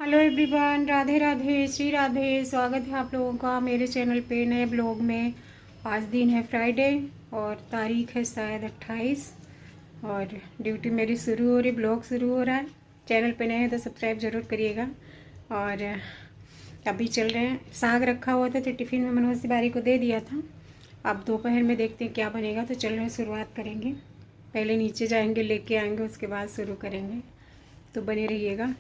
Hello everyone, Radhe Radhe, Shri Radhe. स्वागत है आप लोगों का मेरे चैनल पे नए ब्लॉग में। आज दिन है फ्राइडे और तारीख है शायद 28 और ड्यूटी मेरी शुरू हो रही, ब्लॉग शुरू हो रहा है। चैनल पे नए हैं तो सब्सक्राइब ज़रूर करिएगा। और अभी चल रहे हैं, साग रखा हुआ था तो टिफ़िन में मनोज तिवारी को दे दिया था। अब दोपहर में देखते हैं क्या बनेगा, तो चल रहे हैं, शुरुआत करेंगे। पहले नीचे जाएंगे, लेके आएंगे, उसके बाद शुरू करेंगे, तो बने रहिएगा।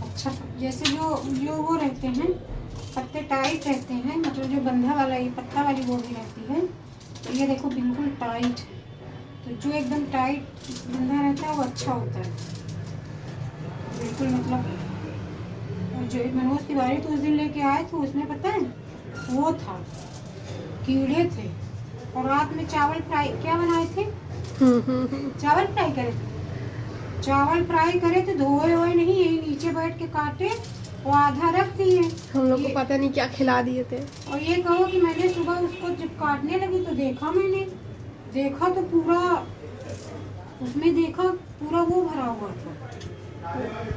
अच्छा, जैसे जो वो रहते हैं, पत्ते टाइट रहते हैं, मतलब जो बंधा वाला ये पत्ता वाली गोभी रहती है, तो ये देखो बिल्कुल टाइट। तो जो एकदम टाइट बंधा रहता है वो अच्छा होता है बिल्कुल। मतलब जो मनोज तिवारी तो उस दिन लेके आए थे, उसमें पता है वो था, कीड़े थे। और रात में चावल फ्राई क्या बनाए थे? चावल फ्राई करे थे। चावल फ्राई करे तो धोए हुए नहीं, यही नीचे बैठ के काटे, वो आधा रख दिए। हम लोग को पता नहीं क्या खिला दिए थे। और ये कहो कि मैंने सुबह उसको जब काटने लगी तो देखा तो पूरा उसमें देखा पूरा वो भरा हुआ था,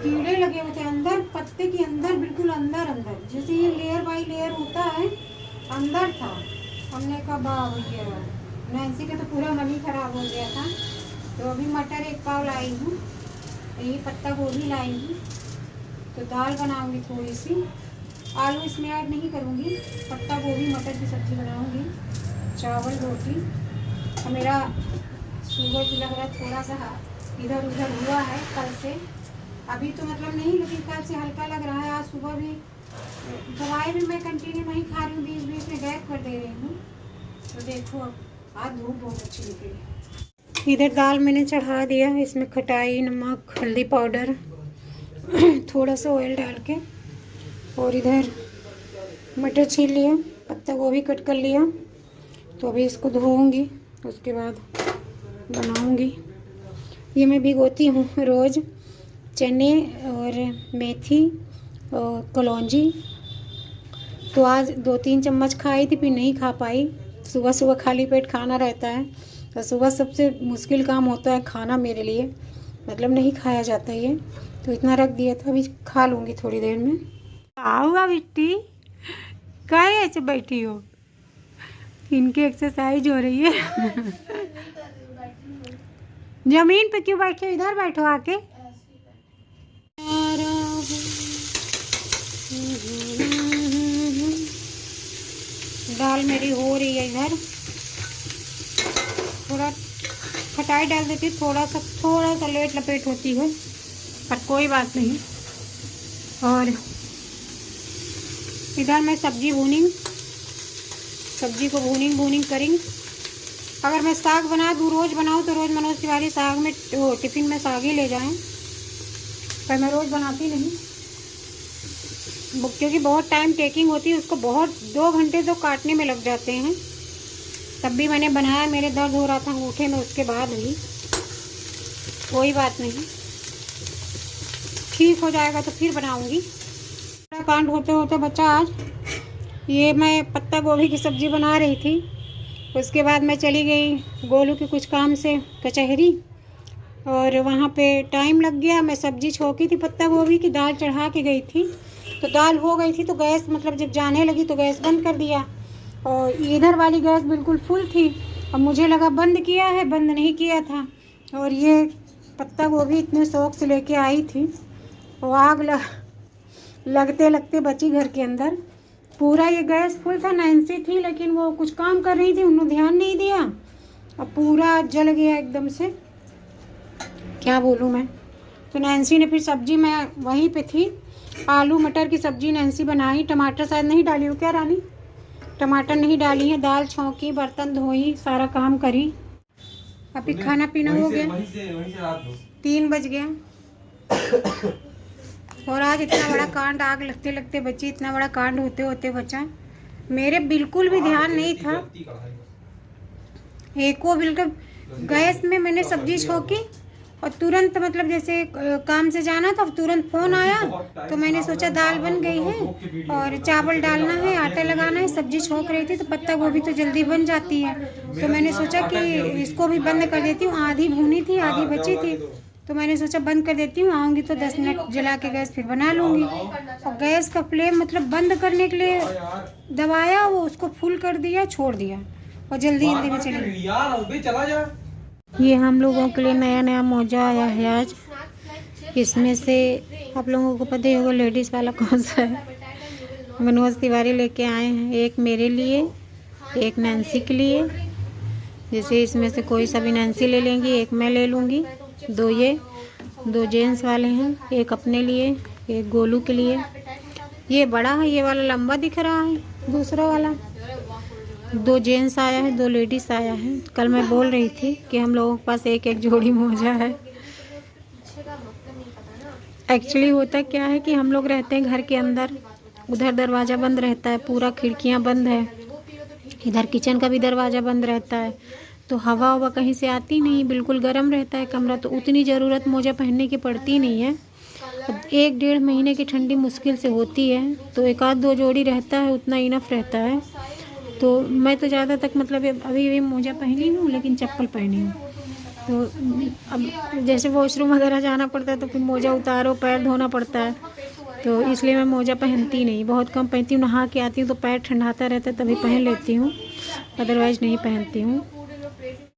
कीड़े लगे हुए थे अंदर, पत्ते के अंदर, बिल्कुल अंदर अंदर, जैसे ये लेयर बाई लेयर होता है, अंदर था। हमने कहा वाह भैया, नैन्सी का तो पूरा मन ही खराब हो गया था। तो अभी मटर 1 पाव लाई हूँ, ये पत्ता गोभी लाई हूँ, तो दाल बनाऊंगी थोड़ी सी, आलू इसमें ऐड नहीं करूँगी, पत्ता गोभी मटर की सब्ज़ी बनाऊंगी, चावल रोटी। और मेरा शुगर भी लग रहा है थोड़ा सा इधर उधर हुआ है कल से, अभी तो मतलब नहीं, लेकिन कल से हल्का लग रहा है। आज सुबह भी दवाई भी मैं कंटिन्यू नहीं खा रही हूँ, बीच बीच में गैप कर दे रही हूँ। तो देखो अब आज धूप बहुत अच्छी निकली। इधर दाल मैंने चढ़ा दिया, इसमें खटाई, नमक, हल्दी पाउडर, थोड़ा सा ऑयल डाल के। और इधर मटर छील लिया, पत्ता गोभी कट कर लिया, तो अभी इसको धोऊंगी, उसके बाद बनाऊंगी। ये मैं भिगोती हूँ रोज़, चने और मेथी और कलौंजी। तो आज 2-3 चम्मच खाई थी, फिर नहीं खा पाई। सुबह सुबह खाली पेट खाना रहता है, तो सुबह सबसे मुश्किल काम होता है खाना मेरे लिए, मतलब नहीं खाया जाता ये, तो इतना रख दिया था, अभी खा लूँगी थोड़ी देर में। आओ बिट्टी, काहे ऐसे बैठी हो? इनकी एक्सरसाइज हो रही है। जमीन पे क्यों बैठे हो, इधर बैठो आके। दाल मेरी हो रही है, इधर थोड़ा खटाई डाल देती, थोड़ा सा लेट लपेट होती है, पर कोई बात नहीं। और इधर मैं सब्जी को भूनिंग करेंगे। अगर मैं साग बना दूँ, रोज़ बनाऊँ, तो रोज़ मनोज तिवारी साग में टिफ़िन में साग ही ले जाएं, पर मैं रोज़ बनाती नहीं, क्योंकि बहुत टाइम टेकिंग होती है उसको, बहुत 2 घंटे तो काटने में लग जाते हैं। तब भी मैंने बनाया, मेरे दर्द हो रहा था अंगूठे में, उसके बाद भी कोई बात नहीं, ठीक हो जाएगा तो फिर बनाऊंगी। कांड होते होते बच्चा आज, ये मैं पत्ता गोभी की सब्ज़ी बना रही थी, उसके बाद मैं चली गई गोलू के कुछ काम से कचहरी, और वहाँ पे टाइम लग गया। मैं सब्ज़ी छोंकी थी पत्ता गोभी की, दाल चढ़ा के गई थी, तो दाल हो गई थी, तो गैस मतलब जब जाने लगी तो गैस बंद कर दिया, और इधर वाली गैस बिल्कुल फुल थी। अब मुझे लगा बंद किया है, बंद नहीं किया था। और ये पत्ता गोभी इतने शौक से लेके आई थी, वो आग लगते लगते बची घर के अंदर। पूरा ये गैस फुल था, नैन्सी थी लेकिन वो कुछ काम कर रही थी, उन्होंने ध्यान नहीं दिया, और पूरा जल गया एकदम से, क्या बोलूँ मैं। तो नैन्सी ने फिर सब्जी, मैं वहीं पे थी, आलू मटर की सब्जी नैन्सी बनाई, टमाटर शायद नहीं डाली हो क्या रानी? टमाटर नहीं डाली है, दाल छौंकी, बर्तन धोई, सारा काम करी। अभी खाना पीना हो गया, 3 बज गया। और आज इतना बड़ा कांड, आग लगते लगते बची, इतना बड़ा कांड होते होते बचा। मेरे बिल्कुल भी ध्यान नहीं था, एको बिल्कुल। गैस में मैंने सब्जी छोंकी और तुरंत मतलब जैसे काम से जाना था, तुरंत फ़ोन आया तो मैंने सोचा दाल बन गई है और चावल डालना है, आटा लगाना है, सब्जी छोंक रही थी तो पत्ता गोभी तो जल्दी बन जाती है, तो मैंने सोचा कि इसको भी बंद कर देती हूँ। आधी भुनी थी, आधी बची थी, तो मैंने सोचा बंद कर देती हूँ, आऊँगी तो 10 मिनट जला के गैस फिर बना लूँगी। और गैस का फ्लेम मतलब बंद करने के लिए दबाया, वो उसको फुल कर दिया, छोड़ दिया और जल्दी जल्दी में चली। ये हम लोगों के लिए नया नया मोजा आया है आज। इसमें से आप लोगों को पता ही होगा लेडीज़ वाला कौन सा है। मनोज तिवारी लेके आए हैं, एक मेरे लिए, एक नैन्सी के लिए। जैसे इसमें से कोई सा भी नैन्सी ले लेंगी, एक मैं ले लूँगी। दो जेंट्स वाले हैं, एक अपने लिए, एक गोलू के लिए। ये बड़ा है, ये वाला लंबा दिख रहा है, दूसरा वाला। 2 जेंट्स आया है, 2 लेडीज़ आया है। कल मैं बोल रही थी कि हम लोगों के पास एक एक जोड़ी मोजा है। एक्चुअली होता क्या है कि हम लोग रहते हैं घर के अंदर, उधर दरवाज़ा बंद रहता है, पूरा खिड़कियां बंद है, इधर किचन का भी दरवाज़ा बंद रहता है, तो हवा ववा कहीं से आती नहीं, बिल्कुल गर्म रहता है कमरा, तो उतनी ज़रूरत मोजा पहनने की पड़ती नहीं है। 1-1.5 महीने की ठंडी मुश्किल से होती है, तो 1-2 जोड़ी रहता है, उतना इनफ रहता है। तो मैं तो ज़्यादा तक मतलब अभी भी मोजा पहनी हूँ, लेकिन चप्पल पहनी हूँ। तो अब जैसे वॉशरूम वगैरह जाना पड़ता है तो फिर मोजा उतारो, पैर धोना पड़ता है, तो इसलिए मैं मोजा पहनती नहीं, बहुत कम पहनती हूँ। नहा के आती हूँ तो पैर ठंडाता रहता है तभी पहन लेती हूँ, अदरवाइज़ नहीं पहनती हूँ।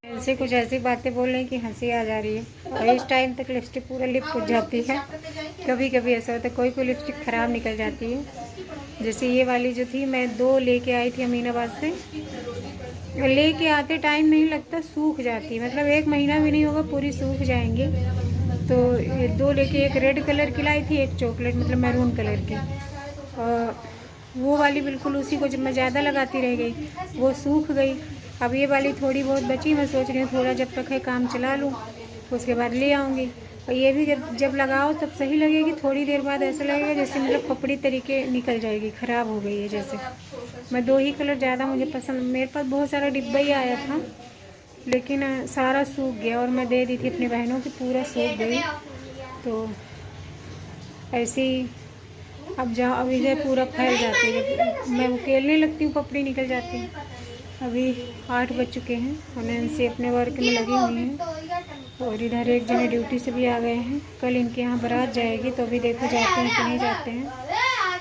ऐसे कुछ ऐसी बातें बोल रही कि हंसी आ जा रही है। और इस टाइम तक लिपस्टिक पूरा लिप फुट जाती है। कभी कभी ऐसा होता है, कोई लिपस्टिक ख़राब निकल जाती है। जैसे ये वाली जो थी, मैं 2 लेके आई थी अमीनाबाद से। लेके आते टाइम नहीं लगता, सूख जाती, मतलब 1 महीना भी नहीं होगा पूरी सूख जाएंगी। तो ये 2 लेके, एक रेड कलर की लाई थी, एक चॉकलेट मतलब मैरून कलर की। और वो वाली बिल्कुल उसी को जब मैं ज़्यादा लगाती रह गई, वो सूख गई। अब ये वाली थोड़ी बहुत बची, मैं सोच रही हूँ थोड़ा जब तक है काम चला लूँ, उसके बाद ले आऊँगी। और ये भी जब लगाओ तब सही लगेगी, थोड़ी देर बाद ऐसा लगेगा जैसे मतलब कपड़ी तरीके निकल जाएगी, ख़राब हो गई है जैसे। मैं 2 ही कलर ज़्यादा मुझे पसंद, मेरे पास बहुत सारा डिब्बा ही आया था, लेकिन सारा सूख गया और मैं दे दी थी अपनी बहनों की, पूरा सूख गई। तो ऐसे ही अब इधर पूरा फैल जाती है, जब मैं उकेलने लगती हूँ कपड़ी निकल जाती है। अभी 8 बज चुके हैं और नैन्सी अपने वर्क में लगी हुई हैं, और इधर एक जने ड्यूटी से भी आ गए हैं। कल इनके यहाँ बारात जाएगी, तो अभी देखो जाते हैं कि नहीं जाते हैं।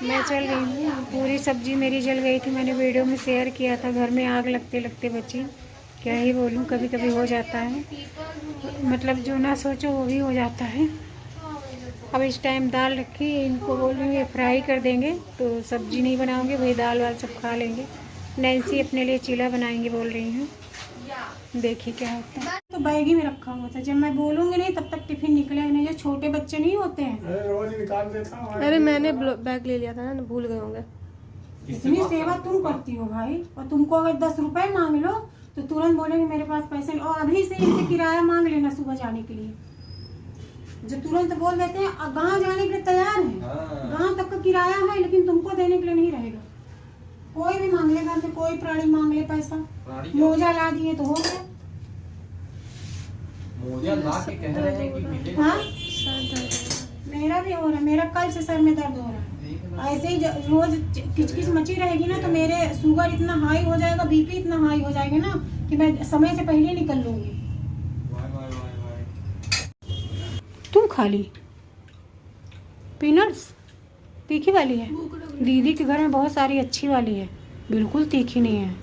मैं चल गई हूँ, पूरी सब्जी मेरी जल गई थी, मैंने वीडियो में शेयर किया था। घर में आग लगते लगते बची, क्या ही बोलूँ, कभी कभी हो जाता है, मतलब जो ना सोचो वो भी हो जाता है। अब इस टाइम दाल रखी, इनको बोल रही हूँ फ्राई कर देंगे, तो सब्जी नहीं बनाऊँगी, वही दाल वाल सब खा लेंगे। नैन्सी अपने लिए चीला बनाएंगी बोल रही हैं, देखिए क्या होता है। तो बैग ही में रखा हुआ था, जब मैं बोलूँगी नहीं तब तक टिफिन निकले नहीं। जो छोटे बच्चे नहीं होते हैं, रोज निकाल देता हूँ। अरे मैंने बैग ले लिया था ना, भूल गए होंगे। इतनी सेवा तुम करती हो भाई, और तुमको अगर 10 रुपए मांग लो तो तुरंत बोलेंगे मेरे पास पैसे नहीं, और अभी से इनसे किराया मांग लेना सुबह जाने के लिए। जो तुरंत बोल देते हैं गाँव जाने के लिए तैयार है, गाँव तक का किराया है, लेकिन तुमको देने के लिए नहीं रहेगा। कोई भी मांग ले, घर में कोई प्राणी मांग ले पैसा, मोजा ला दिए तो हो गया। मोजा ला के कह रहे हैं कि मिले। हाँ, मेरा भी हो रहा है, मेरा कल से सर में दर्द हो रहा है। ऐसे ही रोज किचकिच मची रहेगी ना, तो मेरे शुगर इतना हाई हो जाएगा, बीपी इतना हाई हो जाएगा ना कि मैं समय से पहले निकल लूंगी। तुम खा ली पीनट्स, तीखी वाली है। दीदी के घर में बहुत सारी अच्छी वाली है, बिल्कुल तीखी नहीं है।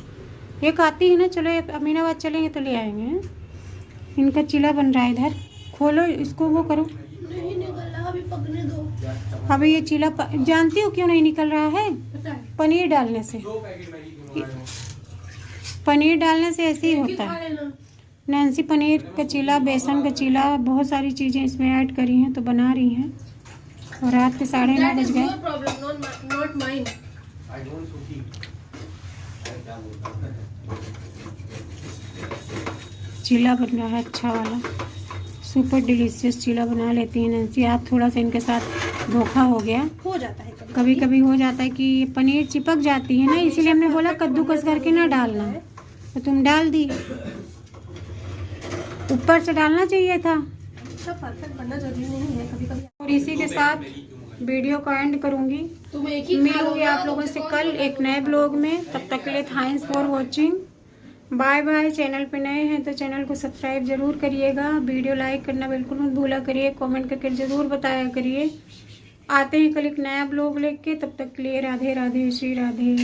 एक आती है ना, चलो अमीनाबाद चलेंगे तो ले आएंगे। इनका चीला बन रहा है, इधर खोलो इसको, वो करो। नहीं निकल रहा, अभी पकने दो। अभी ये चीला जानती हो क्यों नहीं निकल रहा है? पनीर डालने से, पनीर डालने से ऐसे ही होता है। नैन्सी पनीर का चीला, बेसन का चीला, बहुत सारी चीज़ें इसमें ऐड करी हैं तो बना रही हैं। और रात के 9:30 बज गए। चीला बन रहा है अच्छा वाला, सुपर डिलीशियस चीला बना लेती हैं नैन्सी। आज थोड़ा सा इनके साथ धोखा हो गया, हो जाता है कभी कभी हो जाता है कि पनीर चिपक जाती है ना, इसीलिए हमने बोला कद्दूकस करके ना डालना, तो तुम डाल दी। ऊपर से डालना चाहिए था, हमेशा परफेक्ट बनना जरूरी नहीं है, कभी कभी और इसी के साथ वीडियो का एंड करूंगी। तुम एक ही मिलूंगी आप लोगों से कल एक नए ब्लॉग में। तब तक के लिए thanks for watching. Bye bye. Channel पे नए हैं तो चैनल को सब्सक्राइब जरूर करिएगा। वीडियो लाइक करना बिल्कुल मत भूला करिए। कमेंट करके जरूर बताया करिए। आते हैं कल एक नया ब्लॉग लेके। तब तक के लिए राधे राधे, श्री राधे।